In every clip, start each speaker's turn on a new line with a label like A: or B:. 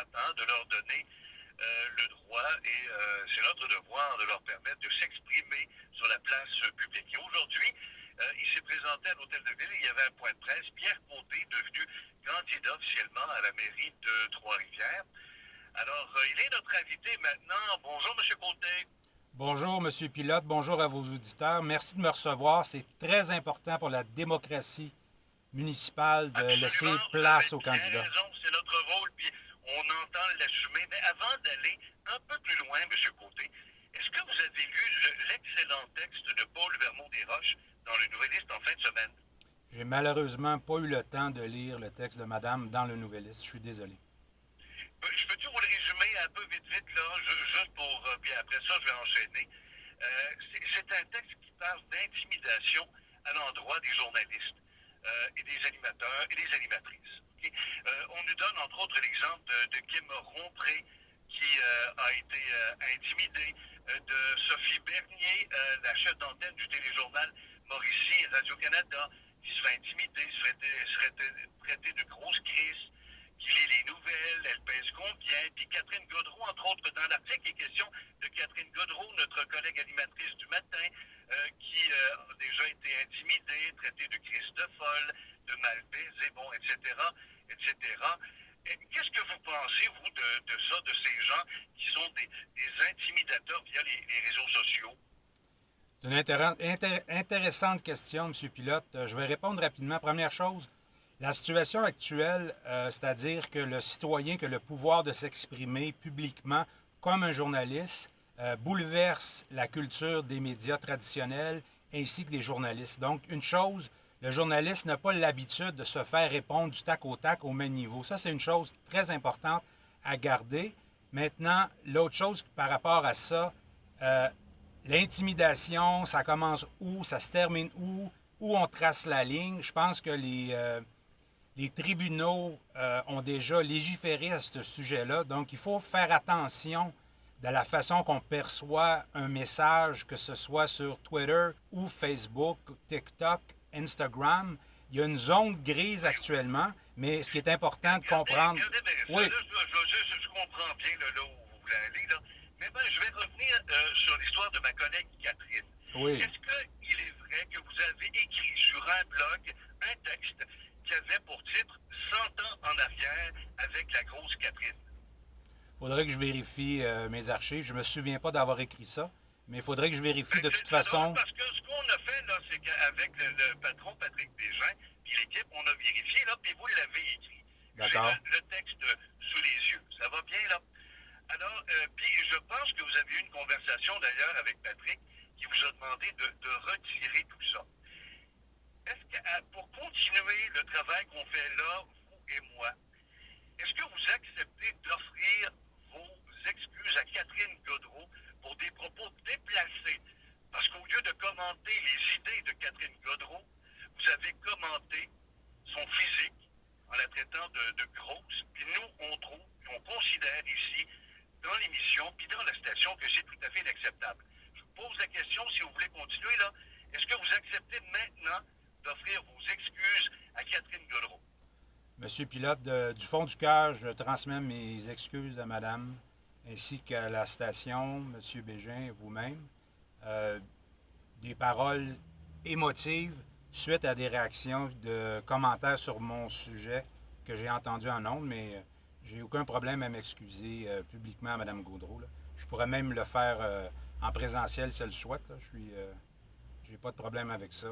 A: Pilote, de leur donner le droit et c'est notre devoir de leur permettre de s'exprimer sur la place publique. Et aujourd'hui, il s'est présenté à l'Hôtel de Ville, il y avait un point de presse, Pierre Côté, devenu candidat officiellement à la mairie de Trois-Rivières. Alors, il est notre invité maintenant. Bonjour, M. Côté.
B: Bonjour, M. Pilote. Bonjour à vos auditeurs. Merci de me recevoir. C'est très important pour la démocratie municipale de laisser
A: Absolument,
B: place aux
A: vous avez bien
B: candidats.
A: raison, c'est notre rôle, puis on entend l'assumer. Mais avant d'aller un peu plus loin, M. Côté, est-ce que vous avez lu l'excellent texte de Paul Vermont-Desroches dans le Nouvelliste en fin de semaine?
B: J'ai malheureusement pas eu le temps de lire le texte de Madame dans le Nouvelliste. Je suis désolé.
A: Je peux-tu vous le résumer un peu vite, là, juste pour... puis après ça, je vais enchaîner. C'est un texte qui parle d'intimidation à l'endroit des journalistes et des animateurs et des animatrices. Okay? On nous donne, entre autres, l'exemple de Kim Rompré, qui a été intimidée, de Sophie Bernier, la chef d'antenne du téléjournal Mauricie et Radio-Canada, qui se fait intimider, serait traitée de grosse crise, qui lit les nouvelles, elle pèse combien, puis Catherine Gaudreau, entre autres, dans l'article, il est question de Catherine Gaudreau, notre collègue animatrice du matin, qui a déjà été intimidée, traitée de crise de folle, de mal baisée, bon, etc., etc. Qu'est-ce que vous pensez, vous, de ça, de ces gens qui sont des intimidateurs via les réseaux sociaux?
B: C'est une intéressante question, M. Pilote. Je vais répondre rapidement. Première chose, la situation actuelle, c'est-à-dire que le citoyen, que le pouvoir de s'exprimer publiquement comme un journaliste, bouleverse la culture des médias traditionnels ainsi que des journalistes. Donc, une chose, le journaliste n'a pas l'habitude de se faire répondre du tac au tac au même niveau. Ça, c'est une chose très importante à garder. Maintenant, l'autre chose par rapport à ça, l'intimidation, ça commence où, ça se termine où on trace la ligne. Je pense que les tribunaux ont déjà légiféré à ce sujet-là. Donc, il faut faire attention de la façon qu'on perçoit un message, que ce soit sur Twitter ou Facebook, TikTok, Instagram. Il y a une zone grise actuellement, mais ce qui est important de comprendre...
A: Oui. Je comprends bien là où vous voulez aller, là. Mais ben, je vais revenir sur l'histoire de ma collègue Catherine.
B: Oui.
A: Est-ce qu'il est vrai que vous avez écrit sur un blog un texte qui avait pour titre 100 ans en arrière avec la grosse Catherine?
B: Il faudrait que je vérifie mes archives. Je ne me souviens pas d'avoir écrit ça, mais il faudrait que je vérifie de toute façon.
A: Parce que ce qu'on a fait, là, c'est qu'avec le patron Patrick Bégin, puis l'équipe, on a vérifié, là, puis vous l'avez écrit.
B: D'accord.
A: J'ai le texte sous les yeux. Ça va bien, là? Alors, puis je pense que vous avez eu une conversation, d'ailleurs, avec Patrick, qui vous a demandé de retirer tout ça. Est-ce que, pour continuer le travail qu'on fait là, vous et moi, est-ce que vous acceptez d'offrir vos excuses à Catherine Gaudreau pour des propos déplacés? Parce qu'au lieu de commenter les idées de Catherine Gaudreau, vous avez commenté son physique en la traitant de grosse. Puis nous, on trouve, puis on considère ici, dans l'émission, puis dans la station, que c'est tout à fait inacceptable. Je vous pose la question, si vous voulez continuer, là, est-ce que vous acceptez maintenant d'offrir vos excuses à Catherine Gaudreau?
B: Monsieur Pilote, du fond du cœur, je transmets mes excuses à Madame, ainsi qu'à la station, Monsieur Bégin et vous-même. Des paroles émotives suite à des réactions de commentaires sur mon sujet que j'ai entendu en ondes, mais j'ai aucun problème à m'excuser publiquement à Mme Gaudreau. Là. Je pourrais même le faire en présentiel si elle le souhaite. Là. J'ai pas de problème avec ça.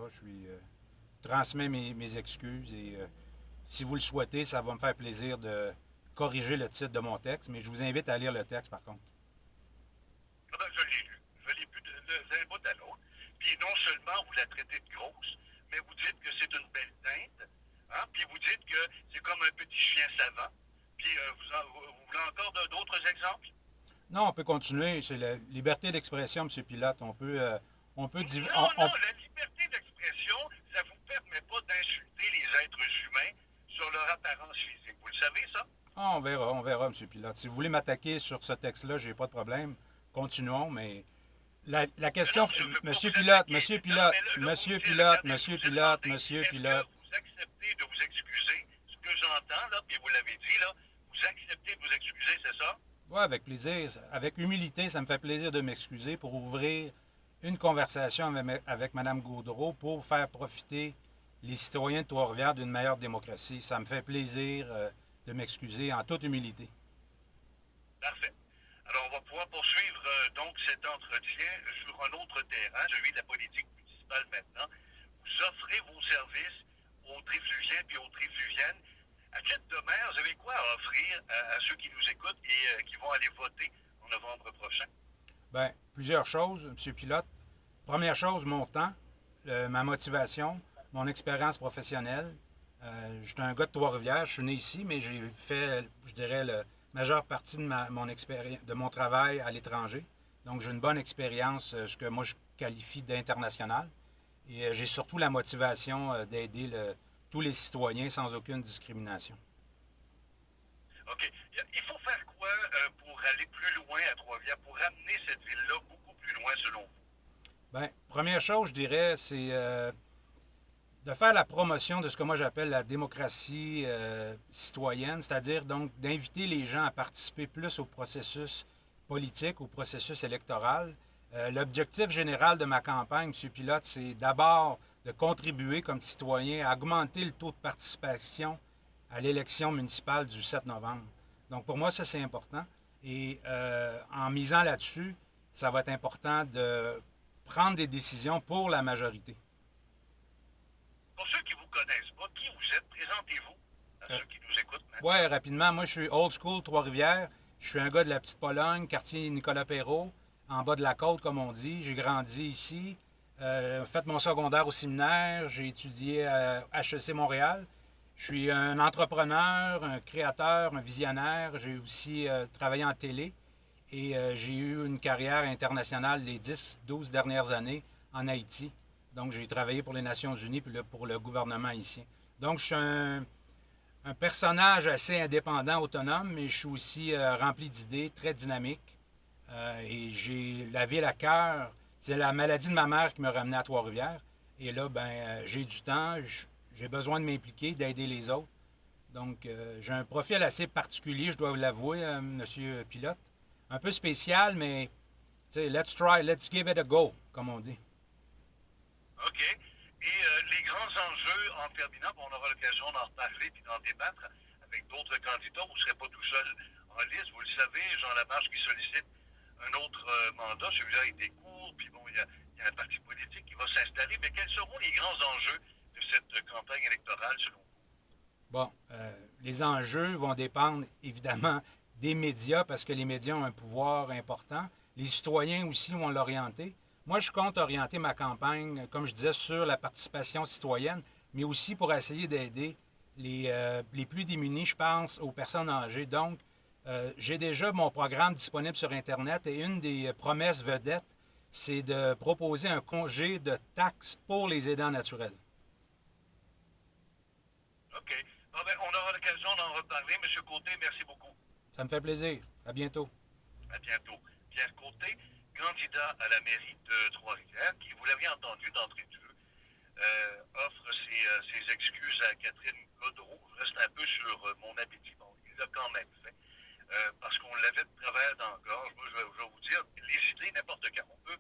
B: Transmets mes excuses et si vous le souhaitez, ça va me faire plaisir de corriger le titre de mon texte, mais je vous invite à lire le texte par contre.
A: Ah ben, je l'ai lu. Je l'ai lu d'un bout à l'autre. Puis non seulement vous la traitez de grosse, mais vous dites que c'est une belle teinte. Hein? Puis vous dites que c'est comme un petit chien savant. Puis vous voulez encore d'autres exemples?
B: Non, on peut continuer. C'est la liberté d'expression, M. Pilote. On peut
A: non, la liberté d'expression, ça ne vous permet pas d'insulter les êtres humains sur leur apparence physique. Vous le savez, ça?
B: Ah, on verra, M. Pilote. Si vous voulez m'attaquer sur ce texte-là, j'ai pas de problème. Continuons, mais la question, Monsieur Pilote, Monsieur Pilote, Monsieur Pilote, Monsieur Pilote, Monsieur Pilote.
A: Vous acceptez de vous excuser, ce que j'entends, là, puis vous l'avez dit, là, vous vous acceptez de vous excuser, c'est ça?
B: Oui, avec plaisir. Avec humilité, ça me fait plaisir de m'excuser pour ouvrir une conversation avec Mme Gaudreau pour faire profiter les citoyens de Trois-Rivières d'une meilleure démocratie. Ça me fait plaisir de m'excuser en toute humilité.
A: Parfait. Alors, on va pouvoir poursuivre donc cet entretien sur un autre terrain, celui de la politique municipale maintenant. Vous offrez vos services aux Tréfluviens et aux Tréfluviennes. À titre de maire, vous avez quoi à offrir à ceux qui nous écoutent et qui vont aller voter en novembre prochain?
B: Bien, plusieurs choses, M. Pilote. Première chose, mon temps, ma motivation, mon expérience professionnelle. Je suis un gars de Trois-Rivières, je suis né ici, mais j'ai fait, je dirais, la majeure partie de mon travail à l'étranger. Donc, j'ai une bonne expérience, ce que moi je qualifie d'international. Et j'ai surtout la motivation d'aider tous les citoyens sans aucune discrimination.
A: OK. Il faut faire quoi pour aller plus loin à Trois-Rivières, pour amener cette ville-là beaucoup plus loin selon vous?
B: Bien, première chose, je dirais, c'est de faire la promotion de ce que moi j'appelle la démocratie citoyenne, c'est-à-dire donc d'inviter les gens à participer plus au processus politique, au processus électoral. L'objectif général de ma campagne, M. Pilote, c'est d'abord de contribuer comme citoyen à augmenter le taux de participation à l'élection municipale du 7 novembre. Donc pour moi, ça c'est important. Et en misant là-dessus, ça va être important de prendre des décisions pour la majorité.
A: Pour ceux qui ne vous connaissent pas, qui vous êtes, présentez-vous à ceux qui nous écoutent maintenant.
B: Oui, rapidement, moi je suis old school Trois-Rivières. Je suis un gars de la petite Pologne, quartier Nicolas-Perrault, en bas de la côte, comme on dit. J'ai grandi ici. Fait mon secondaire au séminaire. J'ai étudié à HEC Montréal. Je suis un entrepreneur, un créateur, un visionnaire. J'ai aussi travaillé en télé et j'ai eu une carrière internationale les 10-12 dernières années en Haïti. Donc, j'ai travaillé pour les Nations Unies puis pour le gouvernement haïtien. Donc, je suis un personnage assez indépendant, autonome, mais je suis aussi rempli d'idées, très dynamique. Et j'ai la ville à cœur. C'est la maladie de ma mère qui m'a ramené à Trois-Rivières. Et là, j'ai du temps, j'ai besoin de m'impliquer, d'aider les autres. Donc, j'ai un profil assez particulier, je dois vous l'avouer, Monsieur Pilote. Un peu spécial, mais let's try, let's give it a go, comme on dit.
A: OK. Et les grands enjeux, en terminant, on aura l'occasion d'en reparler et d'en débattre avec d'autres candidats. Vous ne serez pas tout seul en liste. Vous le savez, Jean Lamarche qui sollicite un autre mandat. Celui-là a été court, puis bon, il y a un parti politique qui va s'installer. Mais quels seront les grands enjeux de cette campagne électorale, selon vous?
B: Bon, les enjeux vont dépendre évidemment des médias parce que les médias ont un pouvoir important. Les citoyens aussi vont l'orienter. Moi, je compte orienter ma campagne, comme je disais, sur la participation citoyenne, mais aussi pour essayer d'aider les plus démunis, je pense, aux personnes âgées. Donc, j'ai déjà mon programme disponible sur Internet et une des promesses vedettes, c'est de proposer un congé de taxes pour les aidants naturels.
A: OK. Bon, on aura l'occasion d'en reparler. M. Côté, merci beaucoup.
B: Ça me fait plaisir. À bientôt.
A: À bientôt. Pierre Côté, candidat à la mairie de Trois-Rivières, qui, vous l'avez entendu d'entrée de jeu, offre ses excuses à Catherine Gaudreau. Je reste un peu sur mon appétit. Bon, il l'a quand même fait. Parce qu'on l'avait de travers dans la gorge. Moi, je vais vous dire, les idées, n'importe quand. On peut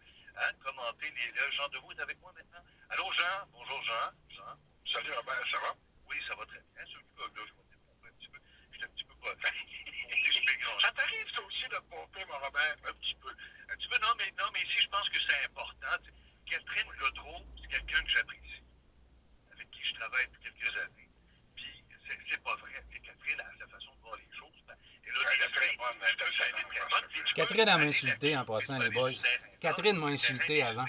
A: commenter les Jean Deveau est avec moi maintenant. Allô, Jean? Bonjour, Jean. Jean. Salut, Robert, ça va? Oui, ça va très bien. Là, je vais te pomper un petit peu. Je suis un petit peu pas... Ça t'arrive, ça aussi, de te pomper, mon Robert? Un petit peu. Un petit peu, non, mais ici, je pense que c'est important. Catherine Gaudreau, c'est quelqu'un que j'apprécie, avec qui je travaille depuis quelques années. Puis, c'est pas vrai. Catherine a sa façon de voir les choses. Et là,
B: Catherine m'a insulté en passant, les boys. Catherine m'a insulté avant.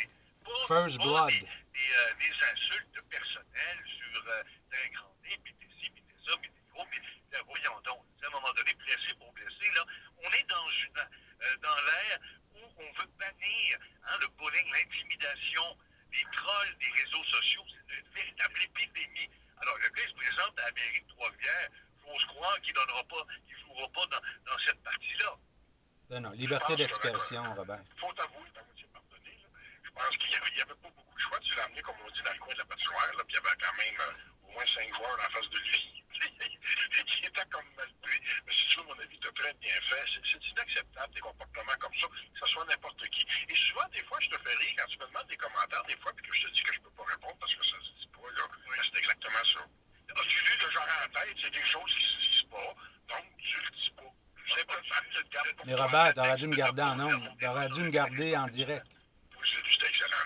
B: First Blood.
A: Des insultes personnelles sur t'es un grand nez, puis t'es ci, puis t'es ça, puis t'es gros, puis voyons donc. À un moment donné, blessé pour blessé, là, on est dans l'ère où on veut bannir le bullying, l'intimidation, les trolls des réseaux sociaux. C'est une véritable épidémie. Alors, le gars, il se présente à la mairie de Trois-Rivières. Il faut se croire qu'il ne jouera pas dans cette partie-là.
B: Non, liberté d'expression, Robert.
A: Il faut avouer, ta moitié pardonné. Je pense qu'il n'y avait pas beaucoup de choix. Tu l'as amené, comme on dit, dans le coin de la patinoire. Puis il y avait quand même au moins 5 joueurs en face de lui. Qui était comme mal pris. Mais si tu veux
C: c'est inacceptable, des comportements comme ça, que ce soit n'importe qui. Et souvent, des fois, je te fais rire quand tu me demandes des commentaires, des fois, puis que je te dis que je peux pas répondre parce que ça se dit pas, là. Mais c'est exactement ça. As-tu lu le genre en tête? C'est des choses qui se disent pas, donc tu le dis pas.
B: Mais Robert, t'aurais dû me garder en ondes. T'aurais dû me garder en direct.
C: C'est excellent.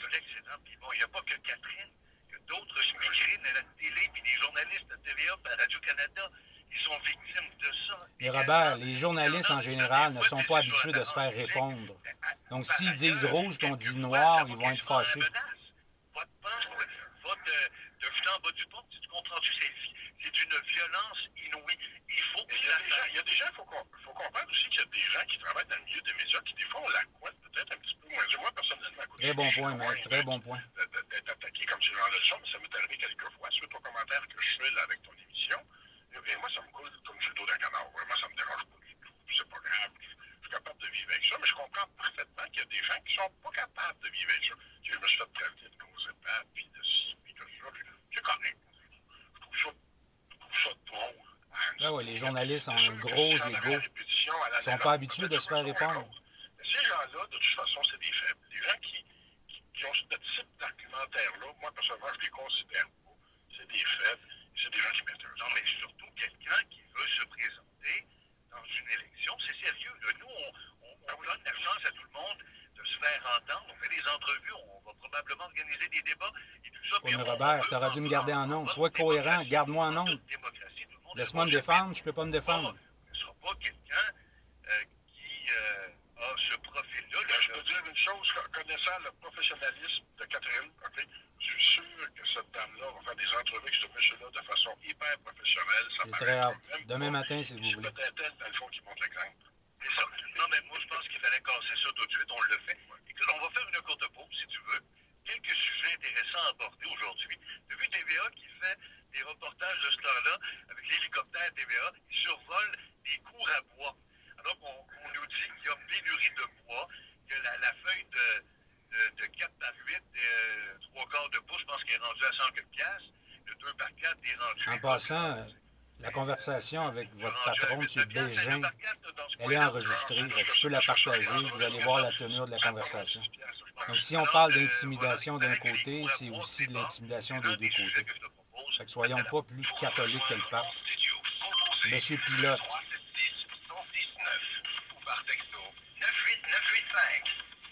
A: C'est excellent. Puis bon, il n'y a pas que Catherine, il y a d'autres smigrines à la télé, puis des journalistes à TVA, à Radio-Canada, qui sont victimes de ça.
B: Mais Robert, les journalistes en général ne sont pas habitués de se faire répondre. Donc s'ils disent rouge et on dit noir, ils vont être fâchés.
A: Va te pendre, va te jeter en bas du pont, tu comprends-tu? C'est une violence inouïe. Il faut que
C: il y a des gens, il faut comprendre aussi qu'il y a des gens qui travaillent dans le milieu des médias qui, des fois, ont la couette peut-être un petit peu moins. Moi, personnellement,
B: très bon point, Maître, très bon point.
C: D'être attaqué comme ce genre de choses, mais ça m'est arrivé quelques fois, suite aux commentaires que je fais là, avec ton émission. Et moi, ça me coule comme sur le dos d'un canard. Moi, ça me dérange pas du tout. C'est pas grave. Je suis capable de vivre avec ça, mais je comprends parfaitement qu'il y a des gens qui sont pas capables de vivre avec ça. Je me suis fait traiter de cause épate, puis de ci, puis de ça. C'est correct. Je trouve ça drôle.
B: Ben oui, les journalistes ont un gros ego. Ils ne sont pas habitués de se faire répondre.
C: Ces gens-là, de toute façon, c'est des faibles. Les gens qui ont ce type d'argumentaire-là, moi, personnellement, je les considère pas. C'est des faibles. C'est des gens qui mettent un.
A: Non, mais surtout quelqu'un qui veut se présenter dans une élection, c'est sérieux. Là. Nous, on donne la chance à tout le monde de se faire entendre. On fait des entrevues, on va probablement organiser des débats et tout ça.
B: Oui, mais Robert, t'aurais dû me garder en ondes. Sois cohérent, garde-moi en ondes. Laisse-moi me défendre, je peux pas me défendre.
A: Ce ne sera pas quelqu'un qui a ce profil-là.
C: Je peux dire une chose, connaissant le professionnalisme de Catherine, okay, je suis sûr que cette dame-là va faire des entrevues avec ce monsieur-là de façon hyper professionnelle.
B: C'est très hâte. Demain matin, si vous voulez.
C: C'est peut-être elle, dans le fond, qui monte l'exemple.
A: C'est ça. Non, mais moi, je pense qu'il fallait casser ça tout de suite. On le fait. Écoute, on va faire une courte pause, si tu veux. Quelques sujets intéressants à aborder aujourd'hui. Tu as vu TVA qui fait des reportages de ce temps-là avec l'hélicoptère TVA. Ils survolent des cours à bois. Alors qu'on nous dit qu'il y a pénurie de bois, que la feuille de 4 par 8, 3 quarts de pouce, je pense qu'elle est rendue à 100 piastres. Le 2 par 4 est rendu...
B: En passant, la conversation avec votre patron, M. Bégin, elle est enregistrée. Je peux la partager. Vous allez voir la tenue de la conversation. Donc, si on parle d'intimidation d'un côté, c'est aussi de l'intimidation des deux côtés. Fait que soyons pas plus catholiques que le pape. Monsieur Pilote.